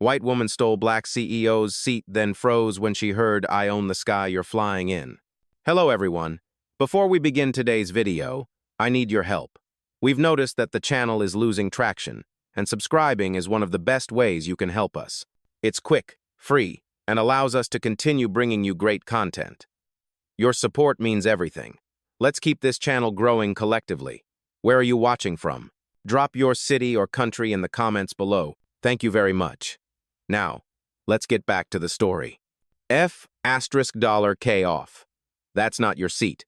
White woman stole black CEO's seat, then froze when she heard, "I own the sky you're flying in." Hello, everyone. Before we begin today's video, I need your help. We've noticed that the channel is losing traction, and subscribing is one of the best ways you can help us. It's quick, free, and allows us to continue bringing you great content. Your support means everything. Let's keep this channel growing collectively. Where are you watching from? Drop your city or country in the comments below. Thank you very much. Now, let's get back to the story. $K off. That's not your seat.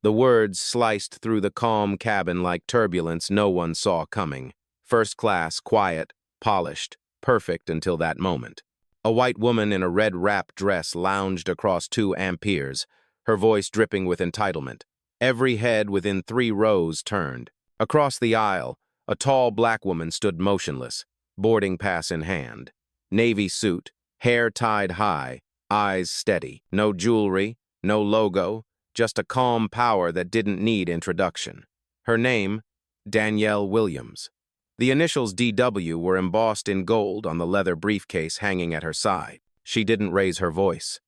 The words sliced through the calm cabin like turbulence no one saw coming. First class, quiet, polished, perfect until that moment. A white woman in a red wrap dress lounged across 2 amperes, her voice dripping with entitlement. Every head within 3 rows turned. Across the aisle, a tall black woman stood motionless, boarding pass in hand. Navy suit, hair tied high, eyes steady. No jewelry, no logo, just a calm power that didn't need introduction. Her name, Danielle Williams. The initials DW were embossed in gold on the leather briefcase hanging at her side. She didn't raise her voice.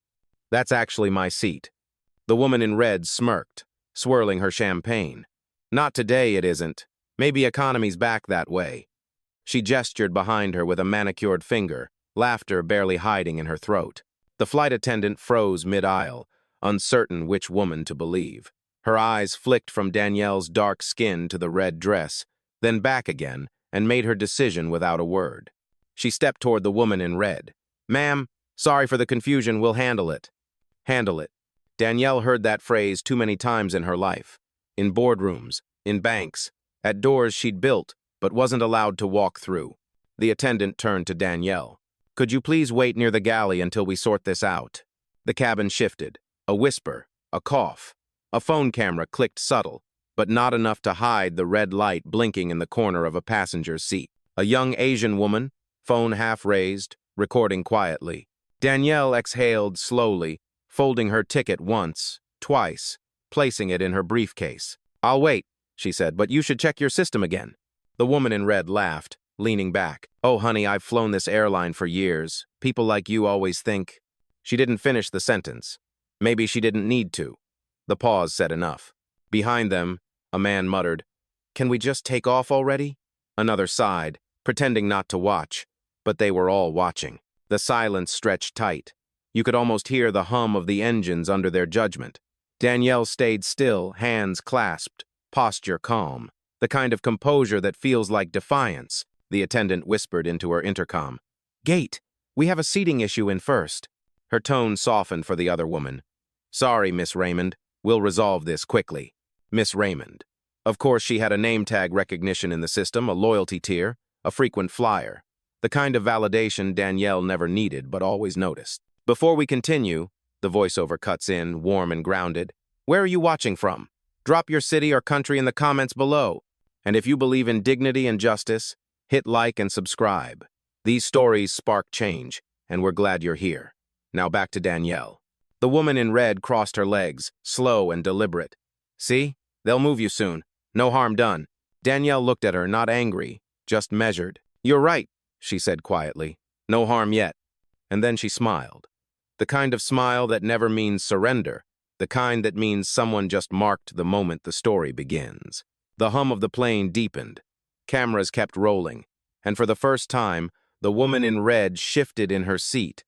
"That's actually my seat." The woman in red smirked, swirling her champagne. "Not today, it isn't. Maybe economy's back that way." She gestured behind her with a manicured finger, laughter barely hiding in her throat. The flight attendant froze mid-aisle, uncertain which woman to believe. Her eyes flicked from Danielle's dark skin to the red dress, then back again, and made her decision without a word. She stepped toward the woman in red. "Ma'am, sorry for the confusion, we'll handle it." Handle it. Danielle heard that phrase too many times in her life. In boardrooms, in banks, at doors she'd built, but wasn't allowed to walk through. The attendant turned to Danielle. "Could you please wait near the galley until we sort this out?" The cabin shifted. A whisper, a cough. A phone camera clicked subtle, but not enough to hide the red light blinking in the corner of a passenger's seat. A young Asian woman, phone half raised, recording quietly. Danielle exhaled slowly, folding her ticket once, twice, placing it in her briefcase. "I'll wait," she said, "but you should check your system again." The woman in red laughed, leaning back. "Oh, honey, I've flown this airline for years. People like you always think—" She didn't finish the sentence. Maybe she didn't need to. The pause said enough. Behind them, a man muttered, "Can we just take off already?" Another sighed, pretending not to watch, but they were all watching. The silence stretched tight. You could almost hear the hum of the engines under their judgment. Danielle stayed still, hands clasped, posture calm. The kind of composure that feels like defiance, the attendant whispered into her intercom. "Gate, we have a seating issue in first." Her tone softened for the other woman. "Sorry, Miss Raymond. We'll resolve this quickly." Miss Raymond. Of course, she had a name tag recognition in the system, a loyalty tier, a frequent flyer. The kind of validation Danielle never needed but always noticed. "Before we continue," the voiceover cuts in, warm and grounded, "where are you watching from? Drop your city or country in the comments below. And if you believe in dignity and justice, hit like and subscribe. These stories spark change, and we're glad you're here." Now back to Danielle. The woman in red crossed her legs, slow and deliberate. "See? They'll move you soon. No harm done." Danielle looked at her, not angry, just measured. "You're right," she said quietly. "No harm yet." And then she smiled. The kind of smile that never means surrender, the kind that means someone just marked the moment the story begins. The hum of the plane deepened. Cameras kept rolling, and for the first time, the woman in red shifted in her seat,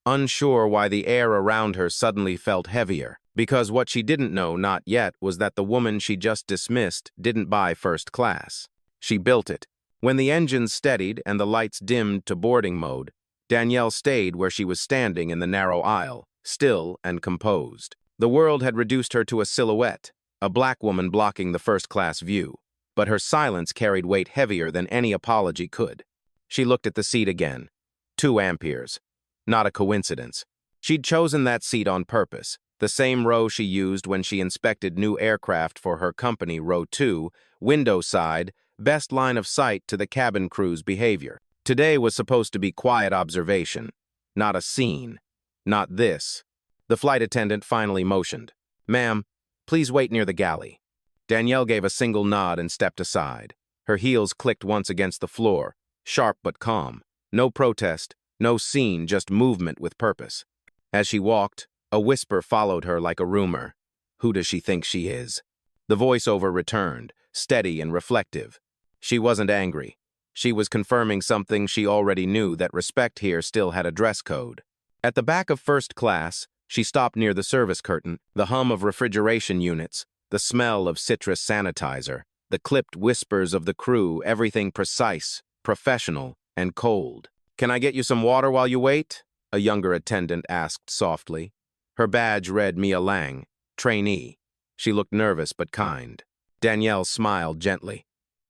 unsure why the air around her suddenly felt heavier, because what she didn't know, not yet, was that the woman she just dismissed didn't buy first class. She built it. When the engines steadied and the lights dimmed to boarding mode, Danielle stayed where she was standing in the narrow aisle, still and composed. The world had reduced her to a silhouette, a black woman blocking the first-class view, but her silence carried weight heavier than any apology could. She looked at the seat again. 2 amperes. Not a coincidence. She'd chosen that seat on purpose, the same row she used when she inspected new aircraft for her company, row 2, window side, best line of sight to the cabin crew's behavior. Today was supposed to be quiet observation, not a scene. Not this. The flight attendant finally motioned. "Ma'am, please wait near the galley." Danielle gave a single nod and stepped aside. Her heels clicked once against the floor, sharp but calm. No protest, No scene, just movement with purpose. As she walked, a whisper followed her like a rumor. Who does she think she is? The voiceover returned, steady and reflective. She wasn't angry. She was confirming something she already knew, that respect here still had a dress code. At the back of first class, she stopped near the service curtain, the hum of refrigeration units, the smell of citrus sanitizer, the clipped whispers of the crew, everything precise, professional, and cold. "Can I get you some water while you wait?" a younger attendant asked softly. Her badge read Mia Lang, trainee. She looked nervous but kind. Danielle smiled gently.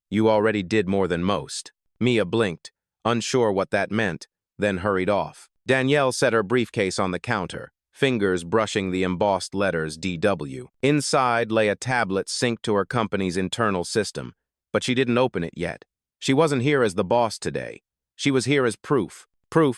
"You already did more than most." Mia blinked, unsure what that meant, then hurried off. Danielle set her briefcase on the counter, fingers brushing the embossed letters DW. Inside lay a tablet synced to her company's internal system, but she didn't open it yet. She wasn't here as the boss today. She was here as proof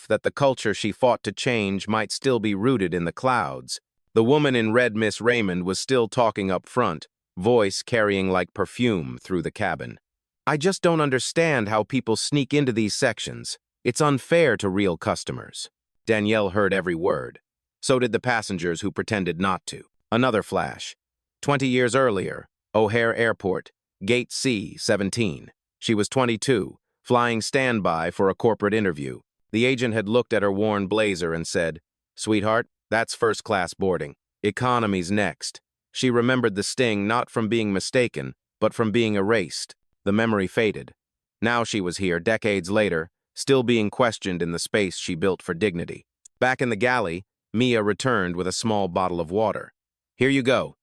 that the culture she fought to change might still be rooted in the clouds. The woman in red, Miss Raymond, was still talking up front, voice carrying like perfume through the cabin. "I just don't understand how people sneak into these sections. It's unfair to real customers." Danielle heard every word. So did the passengers who pretended not to. Another flash. 20 years earlier, O'Hare Airport, Gate C, 17. She was 22, flying standby for a corporate interview. The agent had looked at her worn blazer and said, "Sweetheart, that's first-class boarding. Economy's next." She remembered the sting not from being mistaken, but from being erased. The memory faded. Now she was here, decades later, still being questioned in the space she built for dignity. Back in the galley, Mia returned with a small bottle of water. "Here you go."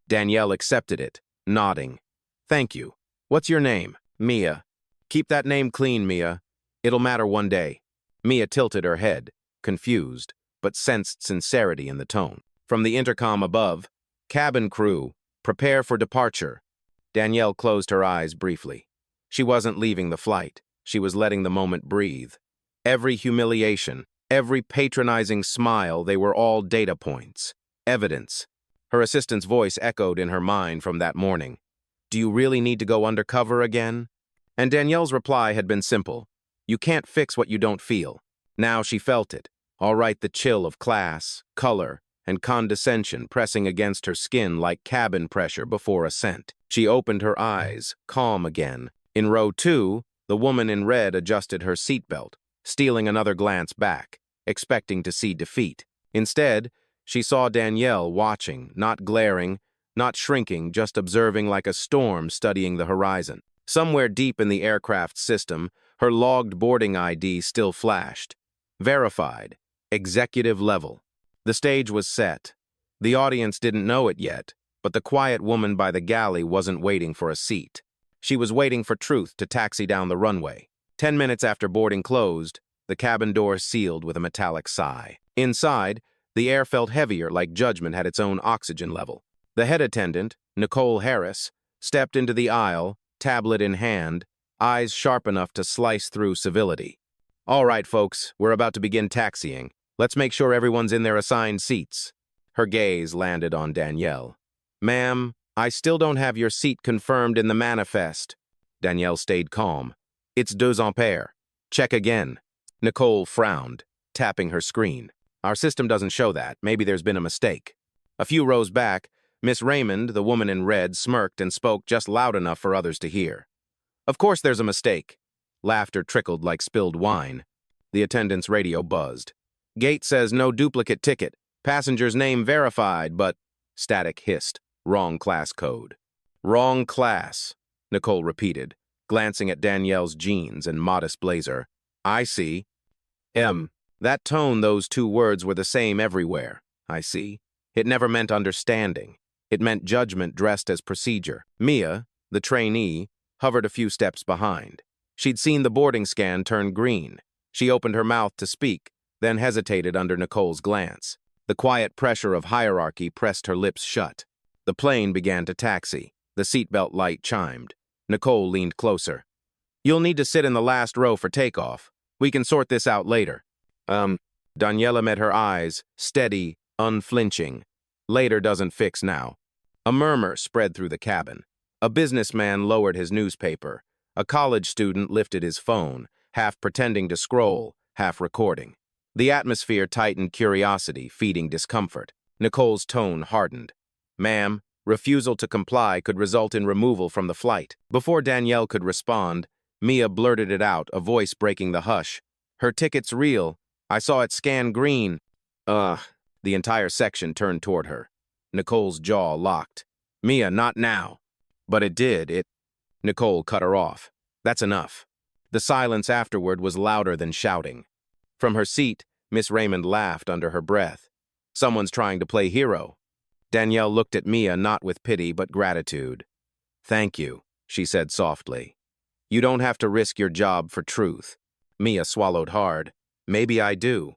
Danielle accepted it, nodding. "Thank you. What's your name?" "Mia." "Keep that name clean, Mia. It'll matter one day." Mia tilted her head, confused, but sensed sincerity in the tone. From the intercom above, "Cabin crew, prepare for departure." Danielle closed her eyes briefly. She wasn't leaving the flight. She was letting the moment breathe. Every humiliation, every patronizing smile, they were all data points. Evidence. Her assistant's voice echoed in her mind from that morning. "Do you really need to go undercover again?" And Danielle's reply had been simple. "You can't fix what you don't feel." Now she felt it. All right, the chill of class, color, and condescension pressing against her skin like cabin pressure before ascent. She opened her eyes, calm again. In row 2, the woman in red adjusted her seatbelt, stealing another glance back, expecting to see defeat. Instead, she saw Danielle watching, not glaring, not shrinking, just observing like a storm studying the horizon. Somewhere deep in the aircraft system, her logged boarding ID still flashed. Verified. Executive level. The stage was set. The audience didn't know it yet, but the quiet woman by the galley wasn't waiting for a seat. She was waiting for truth to taxi down the runway. 10 minutes after boarding closed, the cabin door sealed with a metallic sigh. Inside, the air felt heavier, like judgment had its own oxygen level. The head attendant, Nicole Harris, stepped into the aisle, tablet in hand, eyes sharp enough to slice through civility. "All right, folks, we're about to begin taxiing. Let's make sure everyone's in their assigned seats." Her gaze landed on Danielle. "Ma'am, I still don't have your seat confirmed in the manifest." Danielle stayed calm. "It's 2 ampères. Check again." Nicole frowned, tapping her screen. "Our system doesn't show that. Maybe there's been a mistake." A few rows back, Miss Raymond, the woman in red, smirked and spoke just loud enough for others to hear. "Of course there's a mistake." Laughter trickled like spilled wine. The attendant's radio buzzed. "Gate says no duplicate ticket. Passenger's name verified, but..." Static hissed. "Wrong class code." "Wrong class," Nicole repeated, glancing at Danielle's jeans and modest blazer. "I see." That tone, those two words were the same everywhere. "I see." It never meant understanding. It meant judgment dressed as procedure. Mia, the trainee, hovered a few steps behind. She'd seen the boarding scan turn green. She opened her mouth to speak, then hesitated under Nicole's glance. The quiet pressure of hierarchy pressed her lips shut. The plane began to taxi. The seatbelt light chimed. Nicole leaned closer. "You'll need to sit in the last row for takeoff. We can sort this out later." Daniela met her eyes, steady, unflinching. "Later doesn't fix now." A murmur spread through the cabin. A businessman lowered his newspaper. A college student lifted his phone, half pretending to scroll, half recording. The atmosphere tightened curiosity, feeding discomfort. Nicole's tone hardened. Ma'am, refusal to comply could result in removal from the flight. Before Danielle could respond, Mia blurted it out, a voice breaking the hush. Her ticket's real. I saw it scan green. Ugh. The entire section turned toward her. Nicole's jaw locked. Mia, not now. But it did. Nicole cut her off. That's enough. The silence afterward was louder than shouting. From her seat, Miss Raymond laughed under her breath. Someone's trying to play hero. Danielle looked at Mia not with pity but gratitude. Thank you, she said softly. You don't have to risk your job for truth. Mia swallowed hard. Maybe I do.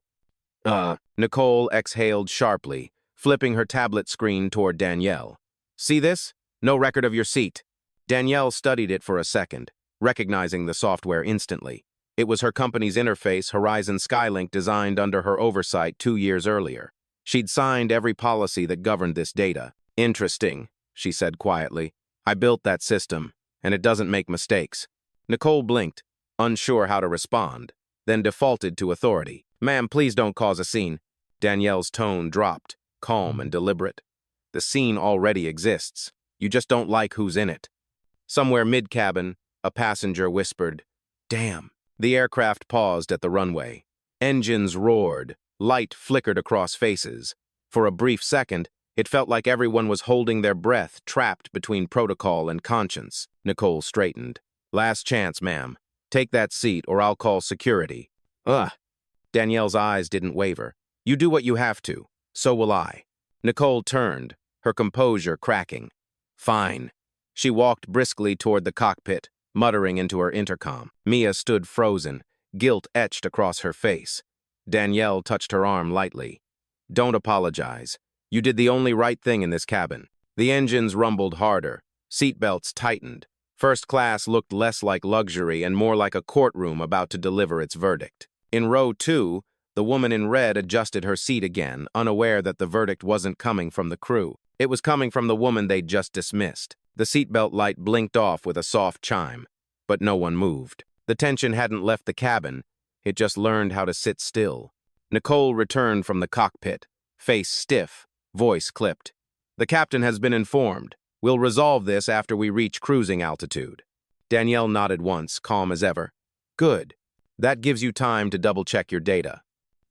Nicole exhaled sharply, flipping her tablet screen toward Danielle. See this? No record of your seat. Danielle studied it for a second, recognizing the software instantly. It was her company's interface, Horizon Skylink, designed under her oversight 2 years earlier. She'd signed every policy that governed this data. Interesting, she said quietly. I built that system, and it doesn't make mistakes. Nicole blinked, unsure how to respond, then defaulted to authority. Ma'am, please don't cause a scene. Danielle's tone dropped, calm and deliberate. The scene already exists. You just don't like who's in it. Somewhere mid-cabin, a passenger whispered, Damn. The aircraft paused at the runway. Engines roared. Light flickered across faces. For a brief second, it felt like everyone was holding their breath, trapped between protocol and conscience. Nicole straightened. Last chance, ma'am. Take that seat or I'll call security. Ugh. Danielle's eyes didn't waver. You do what you have to. So will I. Nicole turned, her composure cracking. Fine. She walked briskly toward the cockpit, muttering into her intercom. Mia stood frozen, guilt etched across her face. Danielle touched her arm lightly. Don't apologize. You did the only right thing in this cabin. The engines rumbled harder. Seatbelts tightened. First class looked less like luxury and more like a courtroom about to deliver its verdict. In row 2, the woman in red adjusted her seat again, unaware that the verdict wasn't coming from the crew. It was coming from the woman they'd just dismissed. The seatbelt light blinked off with a soft chime, but no one moved. The tension hadn't left the cabin. It just learned how to sit still. Nicole returned from the cockpit, face stiff, voice clipped. The captain has been informed. We'll resolve this after we reach cruising altitude. Danielle nodded once, calm as ever. Good. That gives you time to double-check your data.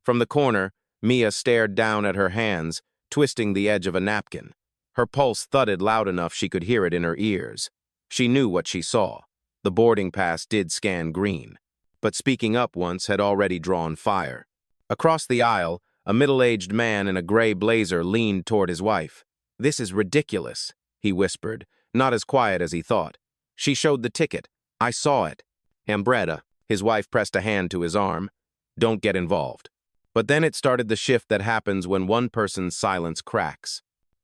From the corner, Mia stared down at her hands, twisting the edge of a napkin. Her pulse thudded loud enough she could hear it in her ears. She knew what she saw. The boarding pass did scan green, but speaking up once had already drawn fire. Across the aisle, a middle-aged man in a gray blazer leaned toward his wife. This is ridiculous, he whispered, not as quiet as he thought. She showed the ticket. I saw it. Ambretta, his wife pressed a hand to his arm. Don't get involved. But then it started the shift that happens when one person's silence cracks.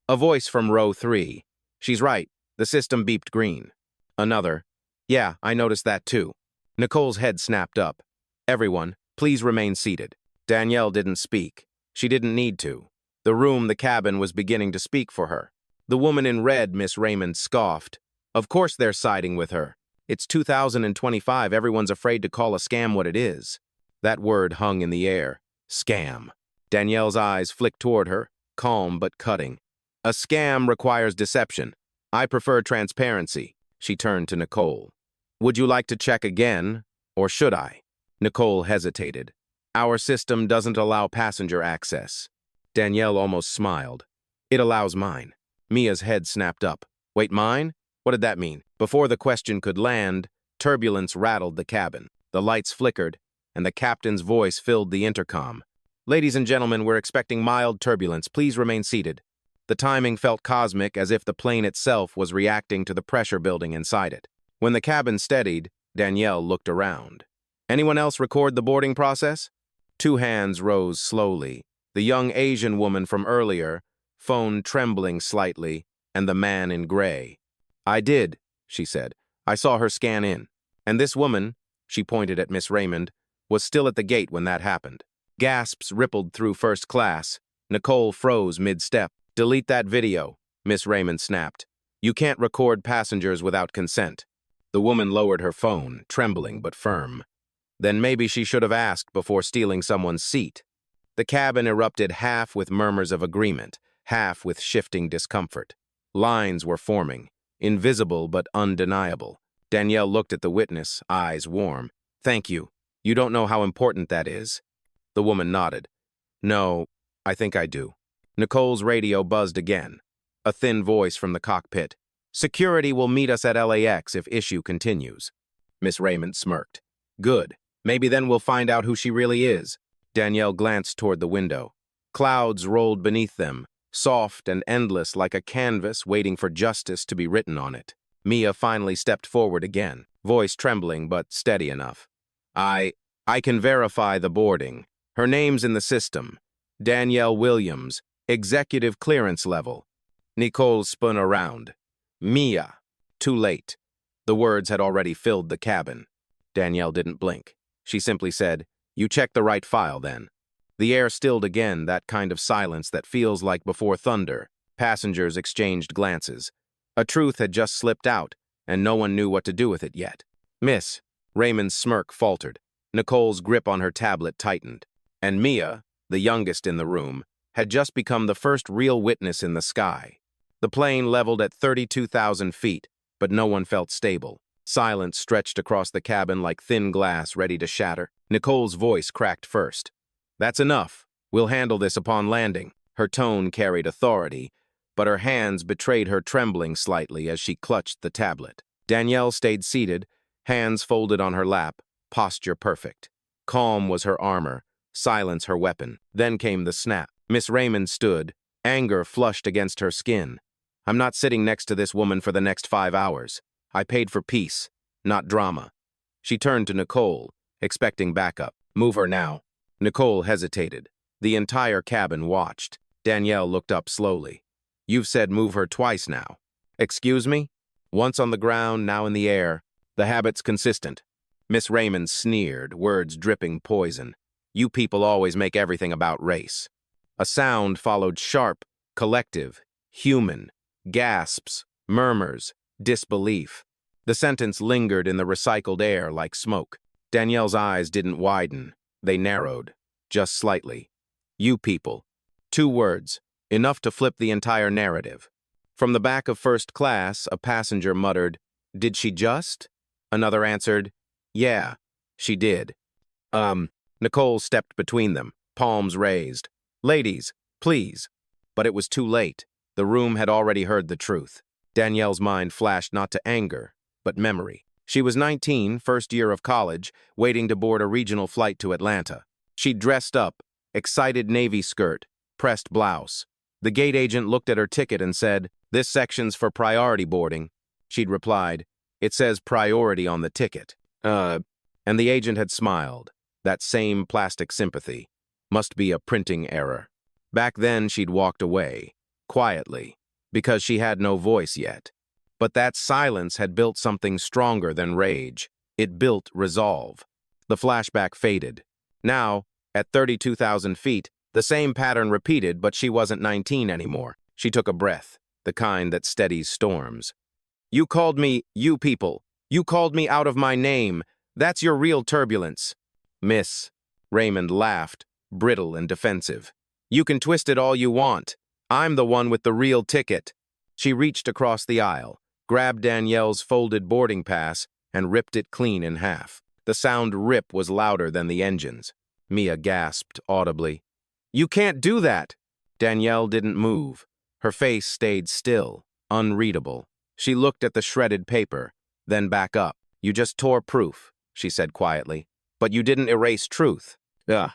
A voice from row 3. She's right. The system beeped green. Another. Yeah, I noticed that too. Nicole's head snapped up. Everyone, please remain seated. Danielle didn't speak. She didn't need to. The room, the cabin, was beginning to speak for her. The woman in red, Miss Raymond, scoffed. Of course they're siding with her. It's 2025. Everyone's afraid to call a scam what it is. That word hung in the air. Scam. Danielle's eyes flicked toward her, calm but cutting. A scam requires deception. I prefer transparency. She turned to Nicole. Would you like to check again, or should I? Nicole hesitated. Our system doesn't allow passenger access. Danielle almost smiled. It allows mine. Mia's head snapped up. Wait, mine? What did that mean? Before the question could land, turbulence rattled the cabin. The lights flickered, and the captain's voice filled the intercom. Ladies and gentlemen, we're expecting mild turbulence. Please remain seated. The timing felt cosmic, as if the plane itself was reacting to the pressure building inside it. When the cabin steadied, Danielle looked around. Anyone else record the boarding process? 2 hands rose slowly. The young Asian woman from earlier, phone trembling slightly, and the man in gray. I did, she said. I saw her scan in. And this woman, she pointed at Miss Raymond, was still at the gate when that happened. Gasps rippled through first class. Nicole froze mid-step. Delete that video, Miss Raymond snapped. You can't record passengers without consent. The woman lowered her phone, trembling but firm. Then maybe she should have asked before stealing someone's seat. The cabin erupted half with murmurs of agreement, half with shifting discomfort. Lines were forming, invisible but undeniable. Danielle looked at the witness, eyes warm. "Thank you. You don't know how important that is." The woman nodded. "No, I think I do." Nicole's radio buzzed again. A thin voice from the cockpit. "Security will meet us at LAX if issue continues." Miss Raymond smirked. "Good. Maybe then we'll find out who she really is." Danielle glanced toward the window. Clouds rolled beneath them, soft and endless like a canvas waiting for justice to be written on it. Mia finally stepped forward again, voice trembling but steady enough. I can verify the boarding. Her name's in the system. Danielle Williams, executive clearance level." Nicole spun around. "Mia." Too late. The words had already filled the cabin. Danielle didn't blink. She simply said, "You checked the right file, then." The air stilled again, that kind of silence that feels like before thunder. Passengers exchanged glances. A truth had just slipped out, and no one knew what to do with it yet. "Miss." Raymond's smirk faltered. Nicole's grip on her tablet tightened. And Mia, the youngest in the room, had just become the first real witness in the sky. The plane leveled at 32,000 feet, but no one felt stable. Silence stretched across the cabin like thin glass ready to shatter. Nicole's voice cracked first. "That's enough. We'll handle this upon landing." Her tone carried authority, but her hands betrayed her trembling slightly as she clutched the tablet. Danielle stayed seated, hands folded on her lap, posture perfect. Calm was her armor, silence her weapon. Then came the snap. Miss Raymond stood, anger flushed against her skin. "I'm not sitting next to this woman for the next 5 hours. I paid for peace, not drama." She turned to Nicole, expecting backup. "Move her now." Nicole hesitated. The entire cabin watched. Danielle looked up slowly. "You've said move her twice now." "Excuse me?" "Once on the ground, now in the air. The habit's consistent." Miss Raymond sneered, words dripping poison. "You people always make everything about race." A sound followed, sharp, collective, human. Gasps, murmurs, disbelief. The sentence lingered in the recycled air like smoke. Danielle's eyes didn't widen. They narrowed, just slightly. "You people." 2 words, enough to flip the entire narrative. From the back of first class, a passenger muttered, "Did she just?" Another answered, "Yeah, she did." Nicole stepped between them, palms raised. "Ladies, please." But it was too late. The room had already heard the truth. Danielle's mind flashed not to anger, but memory. She was 19, first year of college, waiting to board a regional flight to Atlanta. She'd dressed up, excited navy skirt, pressed blouse. The gate agent looked at her ticket and said, "This section's for priority boarding." She'd replied, "It says priority on the ticket." And the agent had smiled. That same plastic sympathy. Must be a printing error. Back then, she'd walked away, quietly, because she had no voice yet. But that silence had built something stronger than rage. It built resolve. The flashback faded. Now, at 32,000 feet, the same pattern repeated, but she wasn't 19 anymore. She took a breath, the kind that steadies storms. "You called me, you people. You called me out of my name. That's your real turbulence." "Miss." Raymond laughed, brittle and defensive. "You can twist it all you want. I'm the one with the real ticket." She reached across the aisle, grabbed Danielle's folded boarding pass, and ripped it clean in half. The sound rip was louder than the engines. Mia gasped audibly. "You can't do that!" Danielle didn't move. Her face stayed still, unreadable. She looked at the shredded paper, then back up. "You just tore proof," she said quietly. "But you didn't erase truth." "Ugh."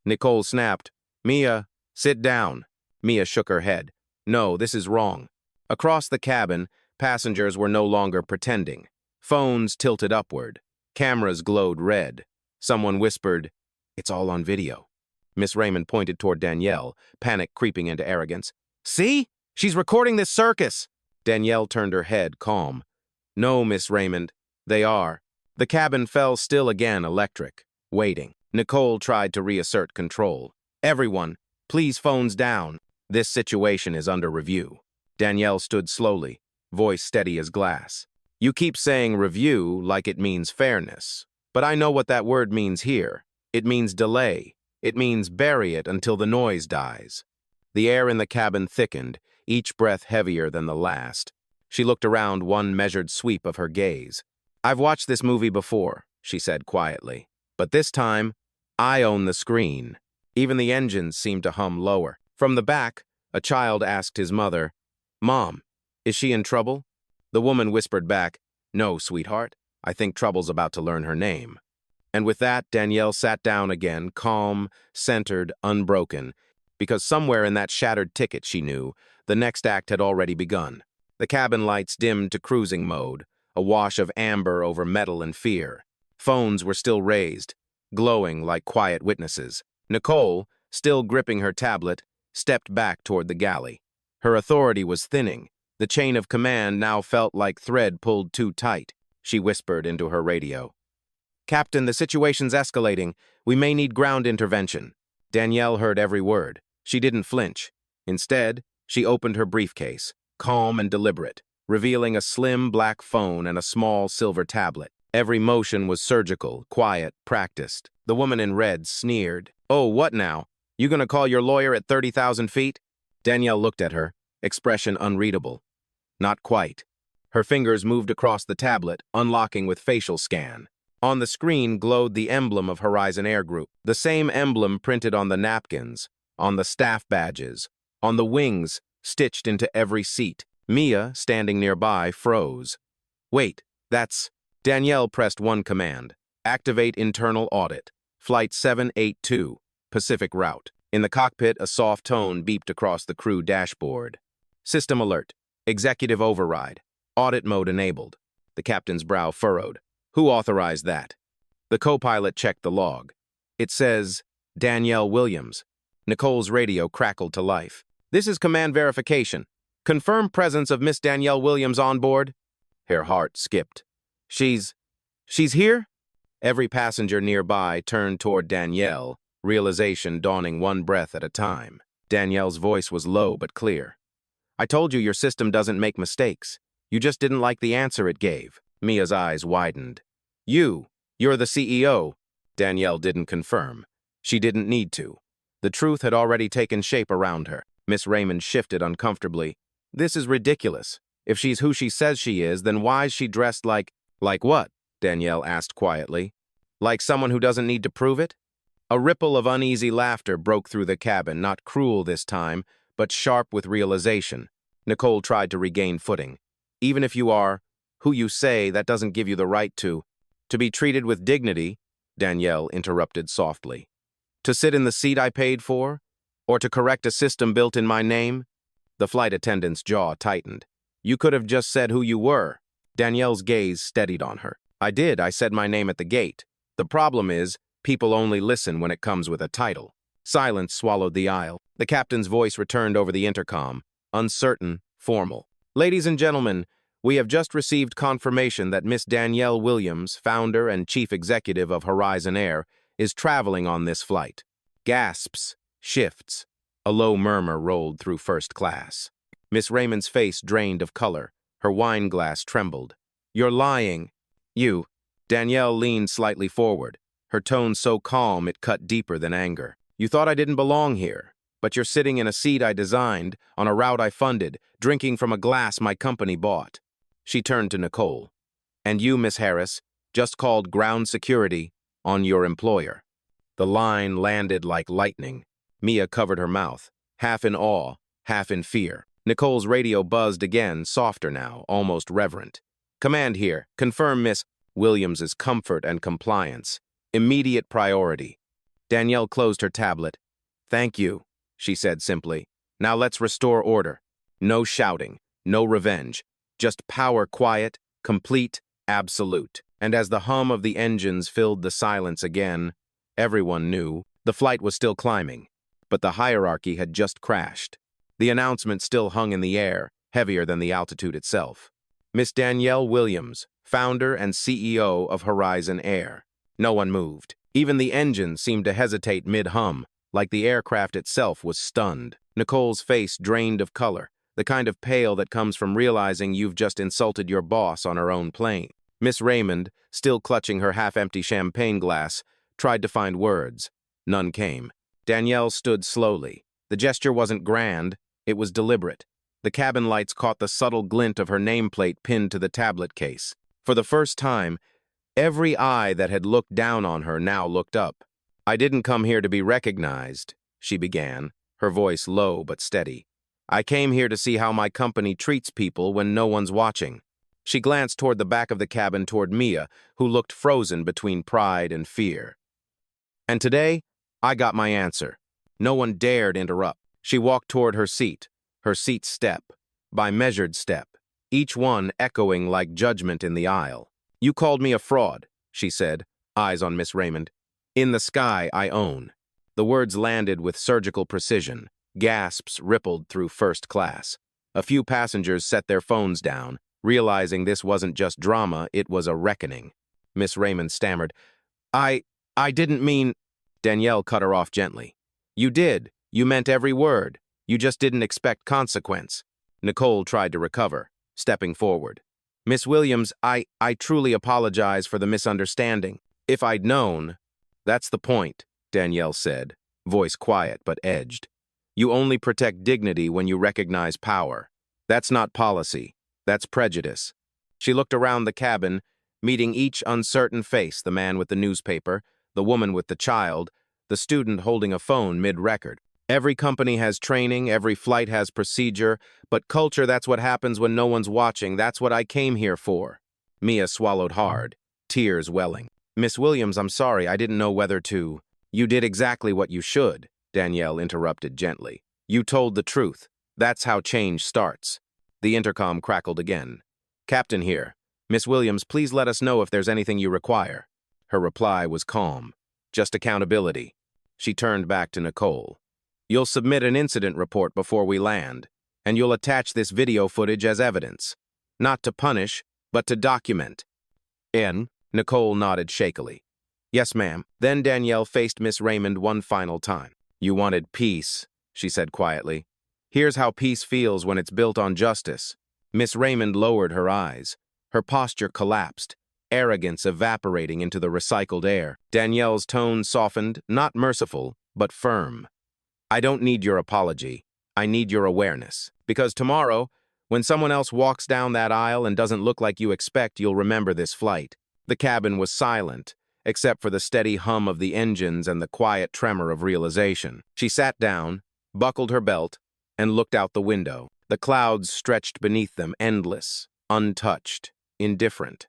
Nicole snapped, "Mia, sit down." Mia shook her head. "No, this is wrong." Across the cabin, passengers were no longer pretending. Phones tilted upward. Cameras glowed red. Someone whispered, "It's all on video." Miss Raymond pointed toward Danielle, panic creeping into arrogance. "See? She's recording this circus!" Danielle turned her head, calm. "No, Miss Raymond, they are." The cabin fell still again, electric, waiting. Nicole tried to reassert control. "Everyone, please phones down. This situation is under review." Danielle stood slowly, voice steady as glass. "You keep saying review like it means fairness." But I know what that word means here. It means delay. It means bury it until the noise dies. The air in the cabin thickened, each breath heavier than the last. She looked around one measured sweep of her gaze. I've watched this movie before, she said quietly. But this time, I own the screen. Even the engines seemed to hum lower. From the back, a child asked his mother, "Mom, is she in trouble?" The woman whispered back, "No, sweetheart. I think trouble's about to learn her name." And with that, Danielle sat down again, calm, centered, unbroken, because somewhere in that shattered ticket, she knew, the next act had already begun. The cabin lights dimmed to cruising mode, a wash of amber over metal and fear. Phones were still raised, glowing like quiet witnesses. Nicole, still gripping her tablet, stepped back toward the galley. Her authority was thinning. The chain of command now felt like thread pulled too tight. She whispered into her radio. "Captain, the situation's escalating. We may need ground intervention." Danielle heard every word. She didn't flinch. Instead, she opened her briefcase, calm and deliberate, revealing a slim black phone and a small silver tablet. Every motion was surgical, quiet, practiced. The woman in red sneered. "Oh, what now? You gonna call your lawyer at 30,000 feet?" Danielle looked at her, expression unreadable. Not quite. Her fingers moved across the tablet, unlocking with facial scan. On the screen glowed the emblem of Horizon Air Group, the same emblem printed on the napkins, on the staff badges, on the wings stitched into every seat. Mia, standing nearby, froze. "Wait, that's..." Danielle pressed one command. "Activate internal audit. Flight 782, Pacific route." In the cockpit, a soft tone beeped across the crew dashboard. "System alert. Executive override. Audit mode enabled." The captain's brow furrowed. "Who authorized that?" The co-pilot checked the log. "It says, Danielle Williams." Nicole's radio crackled to life. "This is command verification. Confirm presence of Miss Danielle Williams on board." Her heart skipped. She's here?" Every passenger nearby turned toward Danielle, realization dawning one breath at a time. Danielle's voice was low but clear. "I told you your system doesn't make mistakes. You just didn't like the answer it gave." Mia's eyes widened. You're the CEO." Danielle didn't confirm. She didn't need to. The truth had already taken shape around her. Miss Raymond shifted uncomfortably. "This is ridiculous. If she's who she says she is, then why's she dressed like..." "Like what?" Danielle asked quietly. "Like someone who doesn't need to prove it?" A ripple of uneasy laughter broke through the cabin, not cruel this time, but sharp with realization. Nicole tried to regain footing. "Even if you are who you say, that doesn't give you the right to be treated with dignity," Danielle interrupted softly. "To sit in the seat I paid for? Or to correct a system built in my name?" The flight attendant's jaw tightened. "You could have just said who you were." Danielle's gaze steadied on her. "I did. I said my name at the gate. The problem is, people only listen when it comes with a title." Silence swallowed the aisle. The captain's voice returned over the intercom, uncertain, formal. "Ladies and gentlemen, we have just received confirmation that Miss Danielle Williams, founder and chief executive of Horizon Air, is traveling on this flight." Gasps, shifts. A low murmur rolled through first class. Miss Raymond's face drained of color. Her wine glass trembled. "You're lying." "You." Danielle leaned slightly forward, her tone so calm it cut deeper than anger. "You thought I didn't belong here, but you're sitting in a seat I designed, on a route I funded, drinking from a glass my company bought." She turned to Nicole. "And you, Miss Harris, just called ground security on your employer." The line landed like lightning. Mia covered her mouth, half in awe, half in fear. Nicole's radio buzzed again, softer now, almost reverent. "Command here. Confirm Miss Williams's comfort and compliance. Immediate priority." Danielle closed her tablet. "Thank you," she said simply. "Now let's restore order. No shouting, no revenge. Just power quiet, complete, absolute." And as the hum of the engines filled the silence again, everyone knew the flight was still climbing, but the hierarchy had just crashed. The announcement still hung in the air, heavier than the altitude itself. Miss Danielle Williams, founder and CEO of Horizon Air. No one moved. Even the engine seemed to hesitate mid-hum, like the aircraft itself was stunned. Nicole's face drained of color, the kind of pale that comes from realizing you've just insulted your boss on her own plane. Miss Raymond, still clutching her half-empty champagne glass, tried to find words. None came. Danielle stood slowly. The gesture wasn't grand, it was deliberate. The cabin lights caught the subtle glint of her nameplate pinned to the tablet case. For the first time, every eye that had looked down on her now looked up. "I didn't come here to be recognized," she began, her voice low but steady. "I came here to see how my company treats people when no one's watching." She glanced toward the back of the cabin toward Mia, who looked frozen between pride and fear. "And today, I got my answer." No one dared interrupt. She walked toward her seat step by measured step, each one echoing like judgment in the aisle. "You called me a fraud," she said, eyes on Miss Raymond. "In the sky I own." The words landed with surgical precision. Gasps rippled through first class. A few passengers set their phones down, realizing this wasn't just drama, it was a reckoning. Miss Raymond stammered, I didn't mean—" Danielle cut her off gently. "You did. You meant every word. You just didn't expect consequence." Nicole tried to recover, stepping forward. "Miss Williams, I truly apologize for the misunderstanding. If I'd known—" "That's the point," Danielle said, voice quiet but edged. "You only protect dignity when you recognize power. That's not policy. That's prejudice." She looked around the cabin, meeting each uncertain face, the man with the newspaper, the woman with the child, the student holding a phone mid-record. Every company has training, every flight has procedure, but culture, that's what happens when no one's watching. That's what I came here for. Mia swallowed hard, tears welling. "Miss Williams, I'm sorry, I didn't know whether to—" "You did exactly what you should," Danielle interrupted gently. "You told the truth. That's how change starts." The intercom crackled again. "Captain here. Miss Williams, please let us know if there's anything you require." Her reply was calm. "Just accountability." She turned back to Nicole. "You'll submit an incident report before we land, and you'll attach this video footage as evidence. Not to punish, but to document." Nicole nodded shakily. "Yes, ma'am." Then Danielle faced Miss Raymond one final time. "You wanted peace," she said quietly. "Here's how peace feels when it's built on justice." Miss Raymond lowered her eyes. Her posture collapsed, arrogance evaporating into the recycled air. Danielle's tone softened, not merciful, but firm. "I don't need your apology. I need your awareness. Because tomorrow, when someone else walks down that aisle and doesn't look like you expect, you'll remember this flight." The cabin was silent, except for the steady hum of the engines and the quiet tremor of realization. She sat down, buckled her belt, and looked out the window. The clouds stretched beneath them, endless, untouched, indifferent.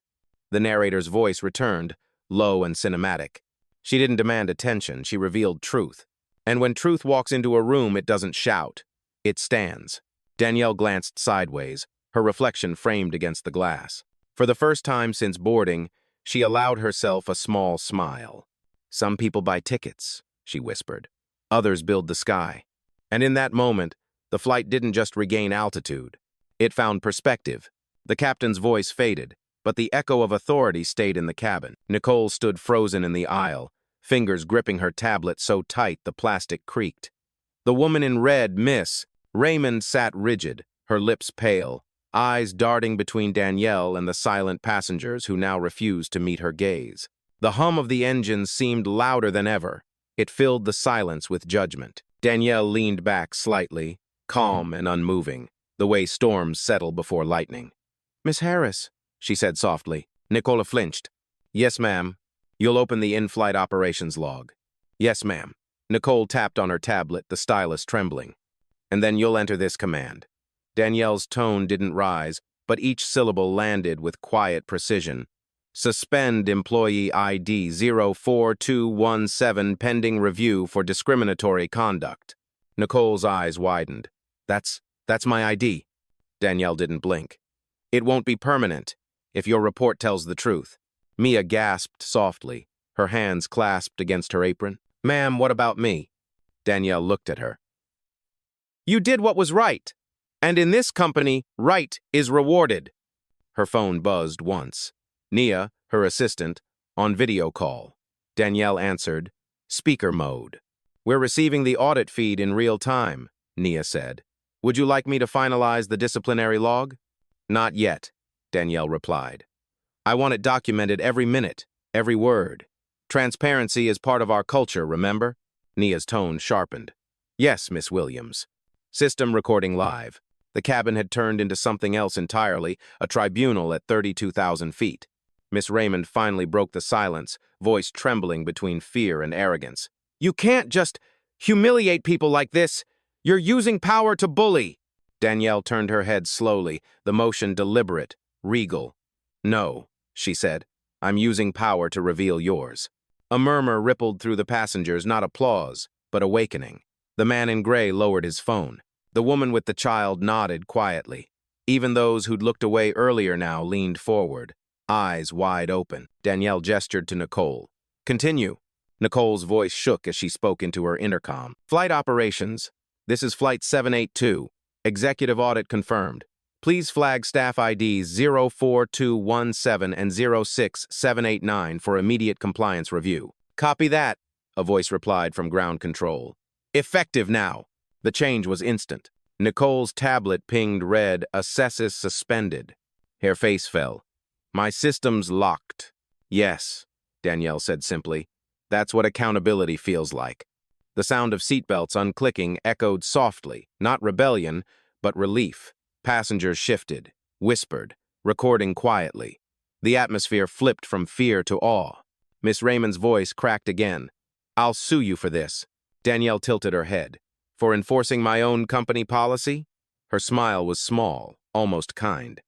The narrator's voice returned, low and cinematic. She didn't demand attention, she revealed truth. And when truth walks into a room, it doesn't shout. It stands. Danielle glanced sideways, her reflection framed against the glass. For the first time since boarding, she allowed herself a small smile. "Some people buy tickets," she whispered. "Others build the sky." And in that moment, the flight didn't just regain altitude. It found perspective. The captain's voice faded, but the echo of authority stayed in the cabin. Nicole stood frozen in the aisle, fingers gripping her tablet so tight the plastic creaked. The woman in red, Miss Raymond, sat rigid, her lips pale, eyes darting between Danielle and the silent passengers who now refused to meet her gaze. The hum of the engines seemed louder than ever. It filled the silence with judgment. Danielle leaned back slightly, calm and unmoving, the way storms settle before lightning. "Miss Harris," she said softly. Nicola flinched. "Yes, ma'am." "You'll open the in-flight operations log." "Yes, ma'am." Nicole tapped on her tablet, the stylus trembling. "And then you'll enter this command." Danielle's tone didn't rise, but each syllable landed with quiet precision. "Suspend employee ID 04217 pending review for discriminatory conduct." Nicole's eyes widened. That's my ID." Danielle didn't blink. "It won't be permanent, if your report tells the truth." Mia gasped softly, her hands clasped against her apron. "Ma'am, what about me?" Danielle looked at her. "You did what was right. And in this company, right is rewarded." Her phone buzzed once. Nia, her assistant, on video call. Danielle answered, "Speaker mode." "We're receiving the audit feed in real time," Nia said. "Would you like me to finalize the disciplinary log?" "Not yet," Danielle replied. I want it documented every minute, every word. Transparency is part of our culture, remember? Nia's tone sharpened. Yes, Miss Williams. System recording live. The cabin had turned into something else entirely, a tribunal at 32,000 feet. Miss Raymond finally broke the silence, voice trembling between fear and arrogance. You can't just humiliate people like this. You're using power to bully. Danielle turned her head slowly, the motion deliberate, regal. No, she said. I'm using power to reveal yours. A murmur rippled through the passengers, not applause, but awakening. The man in gray lowered his phone. The woman with the child nodded quietly. Even those who'd looked away earlier now leaned forward, eyes wide open. Danielle gestured to Nicole. Continue. Nicole's voice shook as she spoke into her intercom. Flight operations. This is Flight 782. Executive audit confirmed. Please flag staff IDs 04217 and 06789 for immediate compliance review. Copy that, a voice replied from ground control. Effective now. The change was instant. Nicole's tablet pinged red, assesses suspended. Her face fell. My system's locked. Yes, Danielle said simply. That's what accountability feels like. The sound of seatbelts unclicking echoed softly, not rebellion, but relief. Passengers shifted, whispered, recording quietly. The atmosphere flipped from fear to awe. Miss Raymond's voice cracked again. I'll sue you for this. Danielle tilted her head. For enforcing my own company policy? Her smile was small, almost kind.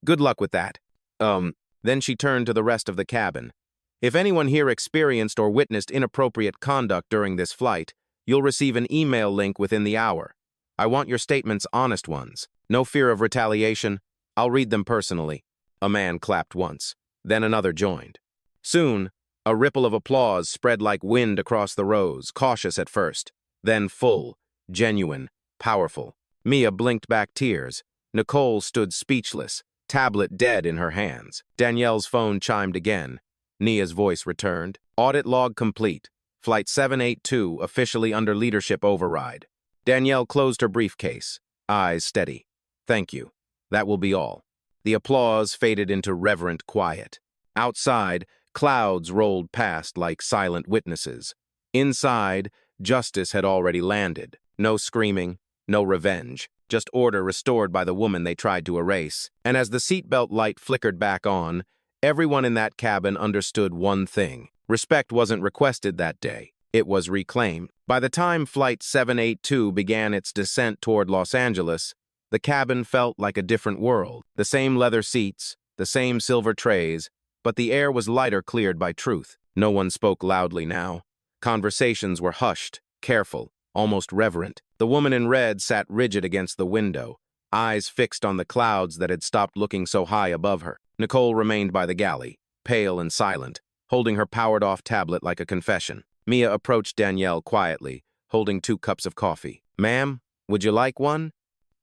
Good luck with that. Then she turned to the rest of the cabin. If anyone here experienced or witnessed inappropriate conduct during this flight, you'll receive an email link within the hour. I want your statements honest ones. No fear of retaliation. I'll read them personally. A man clapped once. Then another joined. Soon, a ripple of applause spread like wind across the rows, cautious at first. Then full, genuine, powerful. Mia blinked back tears. Nicole stood speechless, tablet dead in her hands. Danielle's phone chimed again. Nia's voice returned. Audit log complete. Flight 782 officially under leadership override. Danielle closed her briefcase, eyes steady. Thank you. That will be all. The applause faded into reverent quiet. Outside, clouds rolled past like silent witnesses. Inside, justice had already landed. No screaming, no revenge, just order restored by the woman they tried to erase. And as the seatbelt light flickered back on, everyone in that cabin understood one thing. Respect wasn't requested that day. It was reclaimed. By the time Flight 782 began its descent toward Los Angeles, the cabin felt like a different world. The same leather seats, the same silver trays, but the air was lighter, cleared by truth. No one spoke loudly now. Conversations were hushed, careful, almost reverent. The woman in red sat rigid against the window, eyes fixed on the clouds that had stopped looking so high above her. Nicole remained by the galley, pale and silent, holding her powered-off tablet like a confession. Mia approached Danielle quietly, holding 2 cups of coffee. Ma'am, would you like one?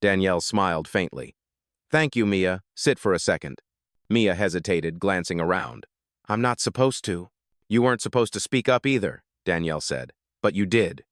Danielle smiled faintly. Thank you, Mia. Sit for a second. Mia hesitated, glancing around. I'm not supposed to. You weren't supposed to speak up either, Danielle said. But you did.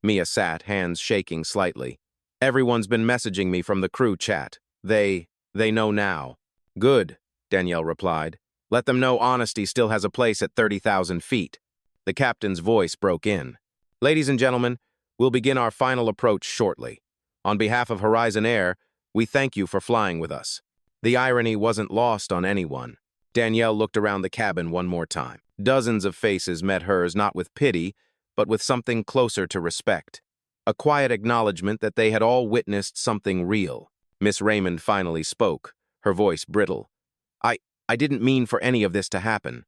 Mia sat, hands shaking slightly. Everyone's been messaging me from the crew chat. They know now. Good, Danielle replied. Let them know honesty still has a place at 30,000 feet. The captain's voice broke in. Ladies and gentlemen, we'll begin our final approach shortly. On behalf of Horizon Air, we thank you for flying with us. The irony wasn't lost on anyone. Danielle looked around the cabin one more time. Dozens of faces met hers not with pity, but with something closer to respect. A quiet acknowledgement that they had all witnessed something real. Miss Raymond finally spoke, her voice brittle. I didn't mean for any of this to happen.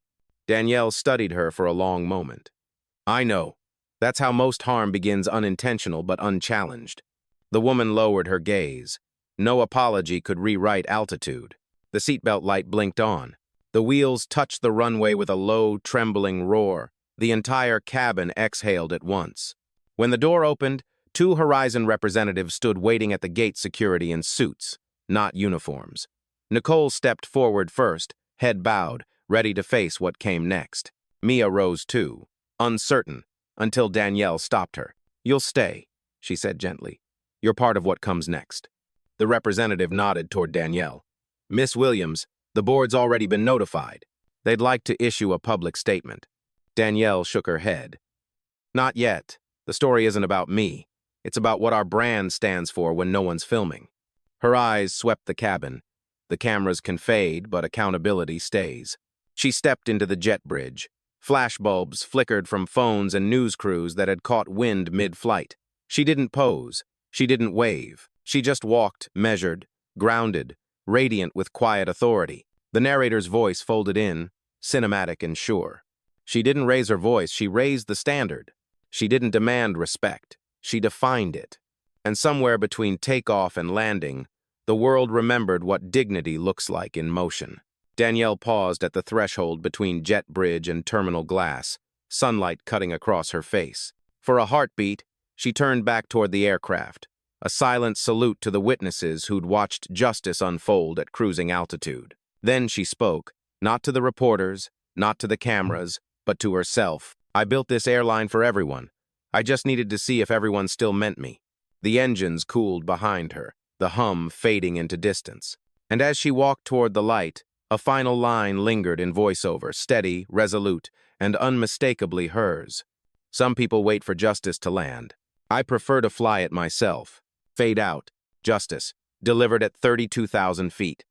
Danielle studied her for a long moment. I know. That's how most harm begins, unintentional but unchallenged. The woman lowered her gaze. No apology could rewrite altitude. The seatbelt light blinked on. The wheels touched the runway with a low, trembling roar. The entire cabin exhaled at once. When the door opened, 2 Horizon representatives stood waiting at the gate security in suits, not uniforms. Nicole stepped forward first, head bowed, ready to face what came next. Mia rose too, uncertain, until Danielle stopped her. You'll stay, she said gently. You're part of what comes next. The representative nodded toward Danielle. Miss Williams, The board's already been notified. They'd like to issue a public statement. Danielle shook her head. Not yet. The story isn't about me. It's about what our brand stands for when no one's filming. Her eyes swept the cabin. The cameras can fade, but accountability stays. She stepped into the jet bridge. Flashbulbs flickered from phones and news crews that had caught wind mid-flight. She didn't pose. She didn't wave. She just walked, measured, grounded, radiant with quiet authority. The narrator's voice folded in, cinematic and sure. She didn't raise her voice, she raised the standard. She didn't demand respect. She defined it. And somewhere between takeoff and landing, the world remembered what dignity looks like in motion. Danielle paused at the threshold between jet bridge and terminal glass, sunlight cutting across her face. For a heartbeat, she turned back toward the aircraft, a silent salute to the witnesses who'd watched justice unfold at cruising altitude. Then she spoke, not to the reporters, not to the cameras, but to herself. I built this airline for everyone. I just needed to see if everyone still meant me. The engines cooled behind her, the hum fading into distance. And as she walked toward the light, a final line lingered in voiceover, steady, resolute, and unmistakably hers. Some people wait for justice to land. I prefer to fly it myself. Fade out. Justice. Delivered at 32,000 feet.